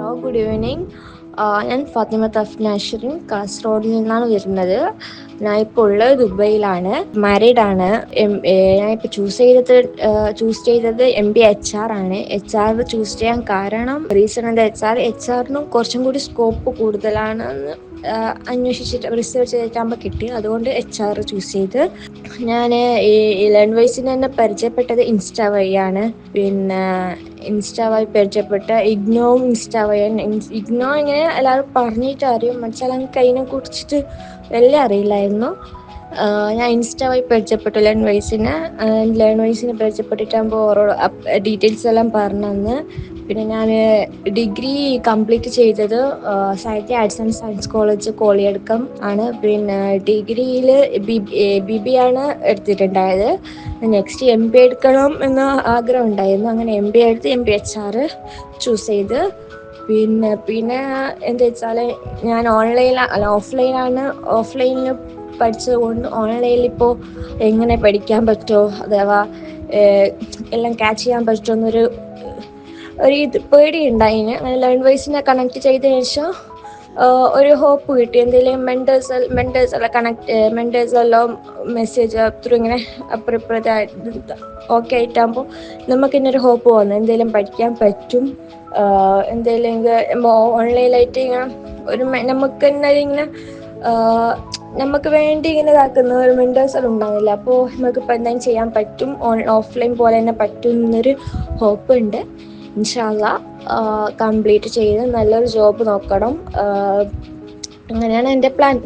Hello, good evening. ഞാൻ ഫാത്തിമ തഫ്ന അഷ്റിൻ, കാസർഗോഡിൽ നിന്നാണ് വരുന്നത്. ഞാൻ ഇപ്പോൾ ഉള്ളത് ദുബൈയിലാണ്. മാരീഡ് ആണ്. ഞാനിപ്പോൾ ചൂസ് ചെയ്തത് MBA HR ആണ്. HR ചൂസ് ചെയ്യാൻ കാരണം റീസൺ എന്താ വെച്ചാൽ HR കുറച്ചും കൂടി സ്കോപ്പ് കൂടുതലാണെന്ന് അന്വേഷിച്ചിട്ട് റിസർച്ച് ചെയ്തിട്ടാകുമ്പോൾ കിട്ടി. അതുകൊണ്ട് HR ചൂസ് ചെയ്ത്. ഞാൻ ഈ ലേൺവൈസിനെ തന്നെ പരിചയപ്പെട്ടത് ഇൻസ്റ്റാ വഴിയാണ്. പിന്നെ ഇൻസ്റ്റാ വഴി പരിചയപ്പെട്ട ഇഗ്നോ വഴിയാണ്. ഇഗ്നോ ഇങ്ങനെ എല്ലാവരും പറഞ്ഞിട്ട് അറിയും, മനസ്സിൽ എനിക്ക് അതിനെ കുറിച്ചിട്ട് വലിയ അറിയില്ലായിരുന്നു. ഞാൻ ഇൻസ്റ്റാ വഴി പരിചയപ്പെട്ടു ലേൺവൈസിനെ പരിചയപ്പെട്ടിട്ടാകുമ്പോൾ ഓരോ ഡീറ്റെയിൽസ് എല്ലാം പറഞ്ഞു തന്ന്. പിന്നെ ഞാൻ ഡിഗ്രി കംപ്ലീറ്റ് ചെയ്തത് സാഹിത്യ ആർട്സ് ആൻഡ് സയൻസ് കോളേജ് കോളിയടക്കം ആണ്. പിന്നെ ഡിഗ്രിയിൽ BBA ആണ് എടുത്തിട്ടുണ്ടായത്. നെക്സ്റ്റ് MBA എടുക്കണം എന്ന ആഗ്രഹം ഉണ്ടായിരുന്നു. അങ്ങനെ MBA എടുത്ത് MBA HR ചൂസ് ചെയ്ത്. പിന്നെ എന്താ വെച്ചാൽ ഞാൻ ഓഫ്ലൈനിൽ പഠിച്ചത് കൊണ്ട് ഓൺലൈനിൽ ഇപ്പോൾ എങ്ങനെ പഠിക്കാൻ പറ്റുമോ, അഥവാ എല്ലാം ക്യാച്ച് ചെയ്യാൻ പറ്റുമോ എന്നൊരു പേടിയുണ്ടായിന്. അങ്ങനെ ലേൺവൈസിനെ കണക്ട് ചെയ്തതിന് ശേഷം ഒരു ഹോപ്പ് കിട്ടി. എന്തെങ്കിലും മെൻറ്റേഴ്സ് എല്ലാം മെസ്സേജ് ത്രൂ ഇങ്ങനെ ഓക്കെ ആയിട്ടാകുമ്പോൾ നമുക്ക് ഇന്നൊരു ഹോപ്പ് വന്നു, എന്തെങ്കിലും പഠിക്കാൻ പറ്റും. എന്തെങ്കിലും ഓൺലൈനായിട്ട് ഇങ്ങനെ നമുക്ക് തന്നെ ഇങ്ങനെ നമുക്ക് വേണ്ടി ഇങ്ങനെ ഇതാക്കുന്ന ഒരു മെൻറ്റേഴ്സ് എല്ലാം ഉണ്ടാവില്ല. അപ്പോൾ നമുക്കിപ്പോൾ എന്തെങ്കിലും ചെയ്യാൻ പറ്റും, ഓഫ്ലൈൻ പോലെ തന്നെ പറ്റും എന്നൊരു ഹോപ്പ് ഉണ്ട്. ഇൻഷാ അല്ലാഹ് കംപ്ലീറ്റ് ചെയ്ത് നല്ലൊരു ജോബ് നോക്കണം. അങ്ങനെയാണ് എൻ്റെ പ്ലാൻ.